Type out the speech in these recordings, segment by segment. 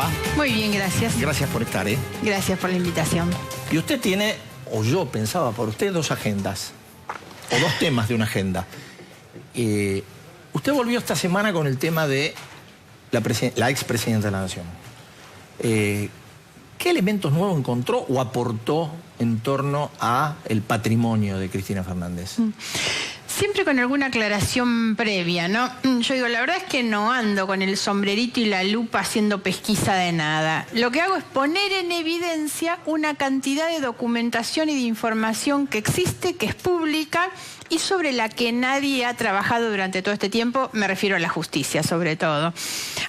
va? Muy bien, gracias. Gracias por estar, ¿eh? Gracias por la invitación. Y usted tiene, o yo pensaba por usted, dos agendas. O dos temas de una agenda. Usted volvió esta semana con el tema de la expresidenta de la Nación. ¿Qué elementos nuevos encontró o aportó en torno a el patrimonio de Cristina Fernández? Siempre con alguna aclaración previa, ¿no? Yo digo, la verdad es que no ando con el sombrerito y la lupa haciendo pesquisa de nada. Lo que hago es poner en evidencia una cantidad de documentación y de información que existe, que es pública y sobre la que nadie ha trabajado durante todo este tiempo, me refiero a la justicia sobre todo.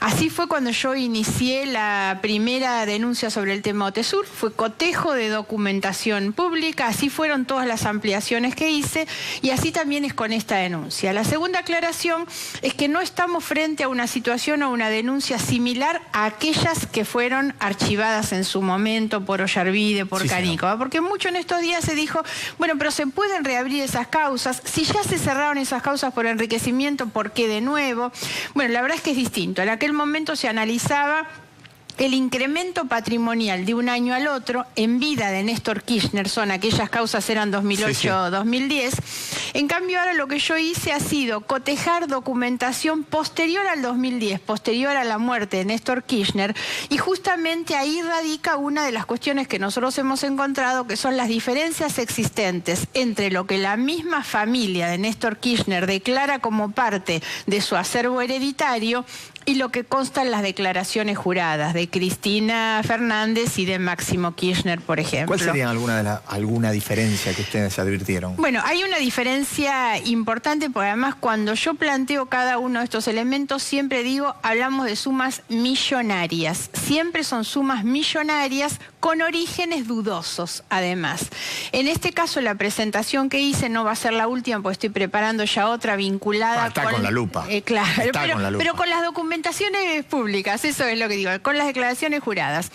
Así fue cuando yo inicié la primera denuncia sobre el tema OTESUR, fue cotejo de documentación pública, así fueron todas las ampliaciones que hice y así también es con esta denuncia. La segunda aclaración es que no estamos frente a una situación o una denuncia similar a aquellas que fueron archivadas en su momento por Ollarvide, por Canícova, porque mucho en estos días se dijo, bueno, pero se pueden reabrir esas causas. Si ya se cerraron esas causas por enriquecimiento, ¿por qué de nuevo? Bueno, la verdad es que es distinto. En aquel momento se analizaba el incremento patrimonial de un año al otro en vida de Néstor Kirchner, aquellas causas eran 2008-2010. En cambio ahora lo que yo hice ha sido cotejar documentación posterior al 2010, posterior a la muerte de Néstor Kirchner, y justamente ahí radica una de las cuestiones que nosotros hemos encontrado, que son las diferencias existentes entre lo que la misma familia de Néstor Kirchner declara como parte de su acervo hereditario y lo que consta en las declaraciones juradas de Cristina Fernández y de Máximo Kirchner, por ejemplo. ¿Cuál sería alguna diferencia que ustedes advirtieron? Bueno, hay una diferencia importante porque además cuando yo planteo cada uno de estos elementos siempre digo, hablamos de sumas millonarias. Siempre son sumas millonarias con orígenes dudosos, además. En este caso la presentación que hice no va a ser la última porque estoy preparando ya otra vinculada con la lupa. Claro, pero con las documentaciones públicas, eso es lo que digo, con las declaraciones juradas.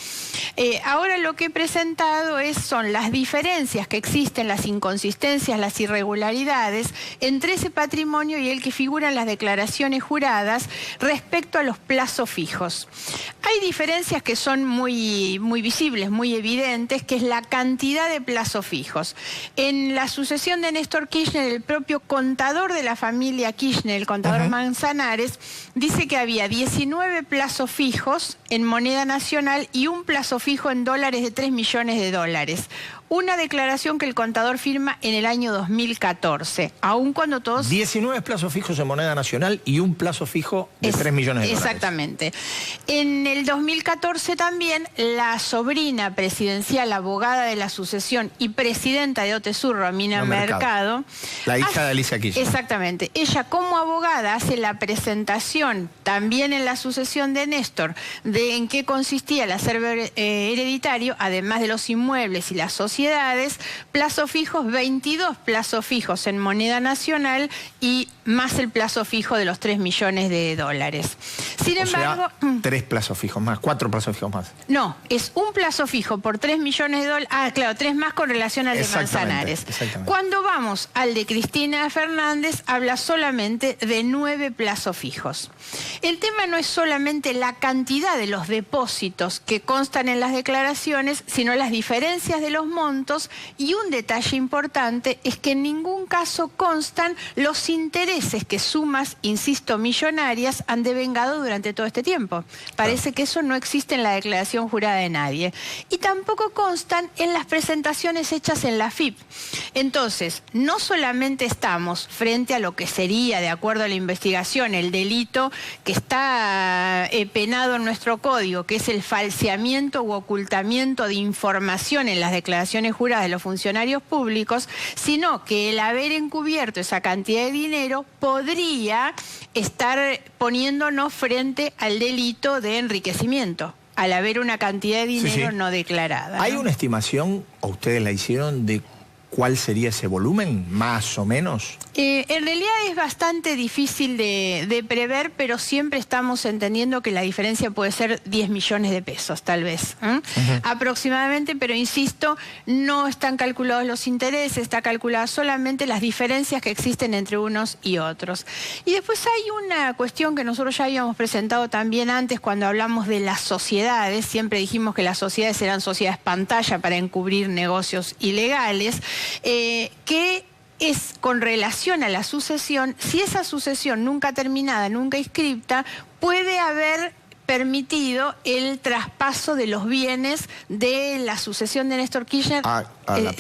Ahora lo que he presentado son las diferencias que existen, las inconsistencias, las irregularidades entre ese patrimonio y el que figura en las declaraciones juradas respecto a los plazos fijos. Hay diferencias que son muy visibles, muy evidentes, que es la cantidad de plazos fijos. En la sucesión de Néstor Kirchner, el propio contador de la familia Kirchner, el contador Manzanares, dice que había 19 plazos fijos en moneda nacional y un plazo fijo en dólares de 3 millones de dólares. Una declaración que el contador firma en el año 2014, aun cuando todos... 19 plazos fijos en moneda nacional y un plazo fijo de 3 millones de dólares. Exactamente. En el 2014 también la sobrina presidencial, abogada de la sucesión y presidenta de OTESUR, Romina Mercado... La hija de Alicia Kirchner. Exactamente. Ella como abogada hace la presentación también en la sucesión de Néstor de en qué consistía el acervo hereditario, además de los inmuebles y las sociedades, plazos fijos, 22 plazos fijos en moneda nacional y más el plazo fijo de los 3 millones de dólares. Sin embargo... 3 plazos fijos más, 4 plazos fijos más. No, es un plazo fijo por 3 millones de dólares. Ah, claro, 3 más con relación al de Manzanares. Cuando vamos al de Cristina Fernández, habla solamente de 9 plazos fijos. El tema no es solamente la cantidad de los depósitos que constan en las declaraciones, sino las diferencias de los montos, y un detalle importante es que en ningún caso constan los intereses que sumas, insisto, millonarias han devengado durante todo este tiempo. Parece que eso no existe en la declaración jurada de nadie. Y tampoco constan en las presentaciones hechas en la FIP. Entonces, no solamente estamos frente a lo que sería, de acuerdo a la investigación, el delito que está penado en nuestro código, que es el falseamiento u ocultamiento de información en las declaraciones juradas de los funcionarios públicos, sino que el haber encubierto esa cantidad de dinero podría estar poniéndonos frente al delito de enriquecimiento, al haber una cantidad de dinero no declarada. ¿Hay una estimación, o ustedes la hicieron, de ¿cuál sería ese volumen, más o menos? En realidad es bastante difícil de prever, pero siempre estamos entendiendo que la diferencia puede ser 10 millones de pesos, tal vez, aproximadamente, pero insisto, no están calculados los intereses, está calculada solamente las diferencias que existen entre unos y otros. Y después hay una cuestión que nosotros ya habíamos presentado también antes cuando hablamos de las sociedades. Siempre dijimos que las sociedades eran sociedades pantalla para encubrir negocios ilegales, que es con relación a la sucesión. Si esa sucesión nunca terminada, nunca inscripta, puede haber permitido el traspaso de los bienes de la sucesión de Néstor Kirchner a la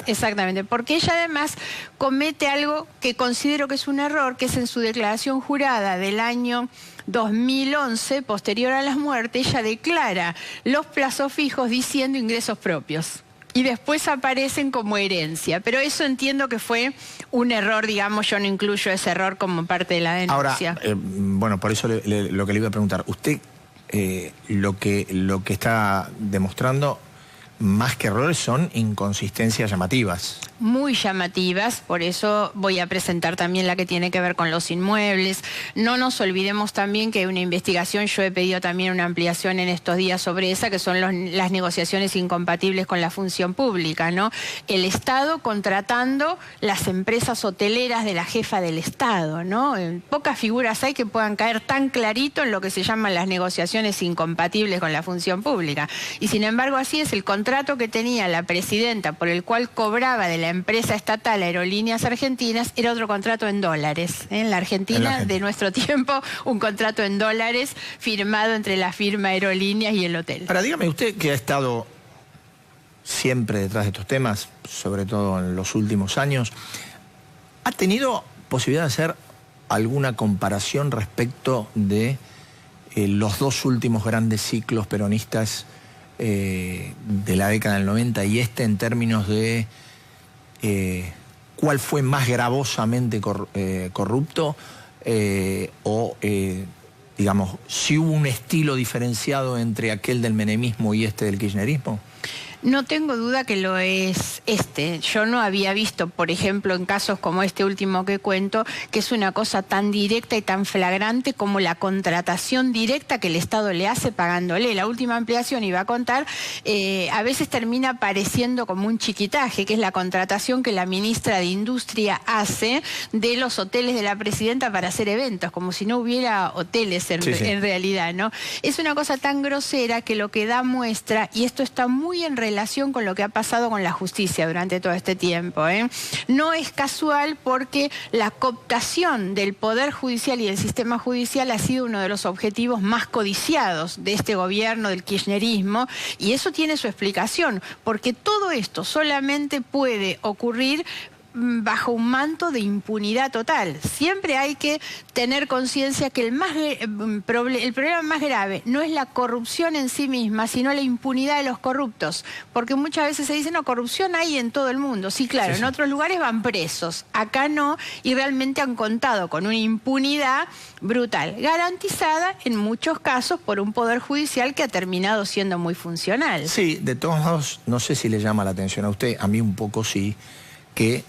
exactamente, porque ella además comete algo que considero que es un error, que es en su declaración jurada del año 2011, posterior a las muertes, ella declara los plazos fijos diciendo ingresos propios. Y después aparecen como herencia. Pero eso entiendo que fue un error, digamos, yo no incluyo ese error como parte de la denuncia. Ahora, bueno, por eso lo que le iba a preguntar. Usted lo que está demostrando, más que errores, son inconsistencias llamativas. Muy llamativas, por eso voy a presentar también la que tiene que ver con los inmuebles. No nos olvidemos también que hay una investigación, yo he pedido también una ampliación en estos días sobre esa, que son las negociaciones incompatibles con la función pública, ¿no? El Estado contratando las empresas hoteleras de la jefa del Estado, ¿no? Pocas figuras hay que puedan caer tan clarito en lo que se llaman las negociaciones incompatibles con la función pública. Y sin embargo así es. El contrato que tenía la presidenta por el cual cobraba de la empresa estatal Aerolíneas Argentinas era otro contrato en dólares. En la Argentina de nuestro tiempo, un contrato en dólares firmado entre la firma Aerolíneas y el hotel. Ahora, dígame, usted que ha estado siempre detrás de estos temas, sobre todo en los últimos años, ¿ha tenido posibilidad de hacer alguna comparación respecto de los dos últimos grandes ciclos peronistas de la década del 90 y en términos de cuál fue más gravosamente corrupto digamos, si hubo un estilo diferenciado entre aquel del menemismo y del kirchnerismo? No tengo duda que lo es Yo no había visto, por ejemplo, en casos como este último que cuento, que es una cosa tan directa y tan flagrante como la contratación directa que el Estado le hace pagándole. La última ampliación, iba a contar, a veces termina pareciendo como un chiquitaje, que es la contratación que la ministra de Industria hace de los hoteles de la presidenta para hacer eventos, como si no hubiera hoteles en realidad, ¿no? Es una cosa tan grosera que lo que da muestra, y esto está muy en relación con lo que ha pasado con la justicia durante todo este tiempo, No es casual, porque la cooptación del Poder Judicial y del sistema judicial ha sido uno de los objetivos más codiciados de este gobierno, del kirchnerismo, y eso tiene su explicación, porque todo esto solamente puede ocurrir bajo un manto de impunidad total. Siempre hay que tener conciencia que el problema más grave no es la corrupción en sí misma, sino la impunidad de los corruptos. Porque muchas veces se dice, no, corrupción hay en todo el mundo. Sí, claro, en otros lugares van presos, acá no, y realmente han contado con una impunidad brutal, garantizada en muchos casos por un poder judicial que ha terminado siendo muy funcional. Sí, de todos modos, no sé si le llama la atención a usted, a mí un poco sí, que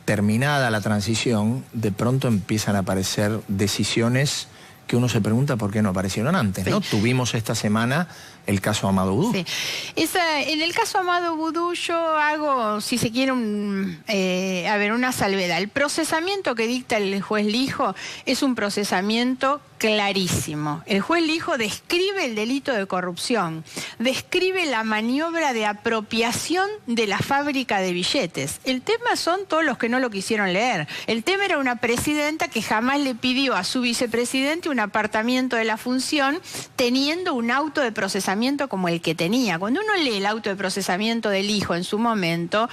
terminada la transición, de pronto empiezan a aparecer decisiones que uno se pregunta por qué no aparecieron antes, ¿no? Tuvimos esta semana el caso Amado Vudú. Sí. En el caso Amado Vudú yo hago, si se quiere, una salvedad. El procesamiento que dicta el juez Lijo es un procesamiento clarísimo. El juez Lijo describe el delito de corrupción, describe la maniobra de apropiación de la fábrica de billetes. El tema son todos los que no lo quisieron leer. El tema era una presidenta que jamás le pidió a su vicepresidente un apartamiento de la función, teniendo un auto de procesamiento como el que tenía. Cuando uno lee el auto de procesamiento del Lijo en su momento,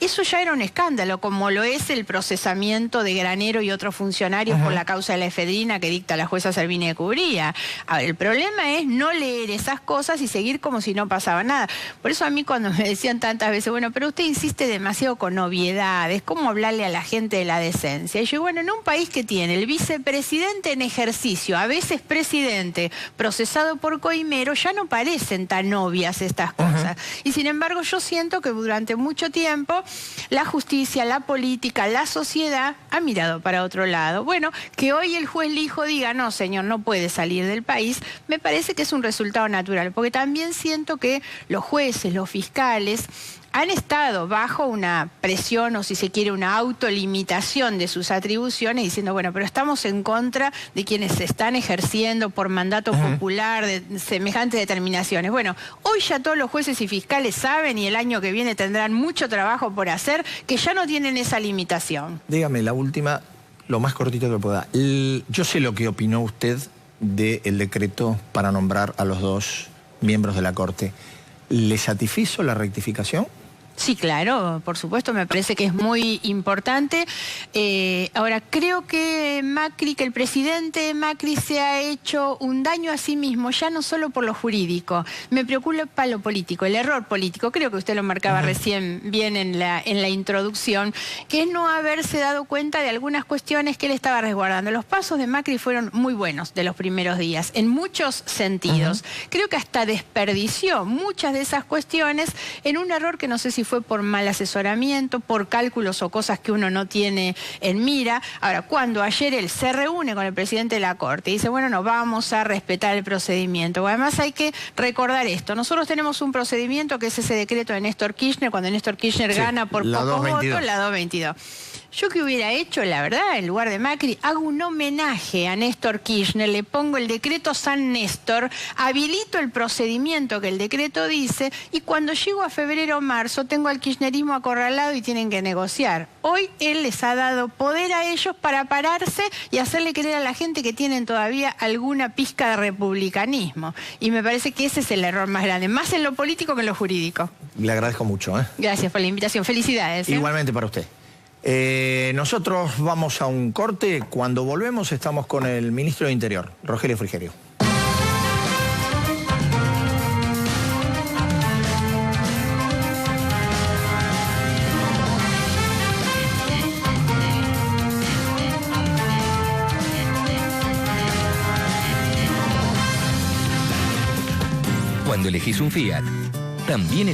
eso ya era un escándalo, como lo es el procesamiento de Granero y otros funcionarios por la causa de la efedrina que dicta la jueza Servini de Cubría. El problema es no leer esas cosas y seguir como si no pasaba nada. Por eso a mí cuando me decían tantas veces, bueno, pero usted insiste demasiado con obviedades, ¿cómo hablarle a la gente de la decencia? Y yo, bueno, en un país que tiene el vicepresidente en ejercicio, a veces presidente, procesado por coimero, ya no parecen tan obvias estas cosas. Y sin embargo yo siento que durante mucho tiempo la justicia, la política, la sociedad ha mirado para otro lado. Bueno, que hoy el juez Lijo diga, no señor, no puede salir del país, me parece que es un resultado natural, porque también siento que los jueces, los fiscales, han estado bajo una presión o si se quiere una autolimitación de sus atribuciones diciendo, bueno, pero estamos en contra de quienes se están ejerciendo por mandato popular de semejantes determinaciones. Bueno, hoy ya todos los jueces y fiscales saben y el año que viene tendrán mucho trabajo por hacer que ya no tienen esa limitación. Dígame, la última, lo más cortito que pueda. Yo sé lo que opinó usted del decreto para nombrar a los 2 miembros de la Corte. ¿Le satisfizo la rectificación? Sí, claro, por supuesto, me parece que es muy importante. Ahora, creo que Macri, que el presidente Macri se ha hecho un daño a sí mismo, ya no solo por lo jurídico, me preocupa lo político, el error político, creo que usted lo marcaba recién bien en la introducción, que es no haberse dado cuenta de algunas cuestiones que él estaba resguardando. Los pasos de Macri fueron muy buenos de los primeros días, en muchos sentidos. Creo que hasta desperdició muchas de esas cuestiones en un error que no sé si fue por mal asesoramiento, por cálculos o cosas que uno no tiene en mira. Ahora, cuando ayer él se reúne con el presidente de la Corte y dice, bueno, no, vamos a respetar el procedimiento. Además hay que recordar esto. Nosotros tenemos un procedimiento que es ese decreto de Néstor Kirchner, cuando Néstor Kirchner gana por pocos votos, la 222. Yo que hubiera hecho, la verdad, en lugar de Macri, hago un homenaje a Néstor Kirchner, le pongo el decreto San Néstor, habilito el procedimiento que el decreto dice y cuando llego a febrero o marzo tengo al kirchnerismo acorralado y tienen que negociar. Hoy él les ha dado poder a ellos para pararse y hacerle creer a la gente que tienen todavía alguna pizca de republicanismo. Y me parece que ese es el error más grande, más en lo político que en lo jurídico. Le agradezco mucho. Gracias por la invitación. Felicidades. Igualmente para usted. Nosotros vamos a un corte. Cuando volvemos estamos con el ministro de Interior, Rogelio Frigerio. Cuando elegís un Fiat, también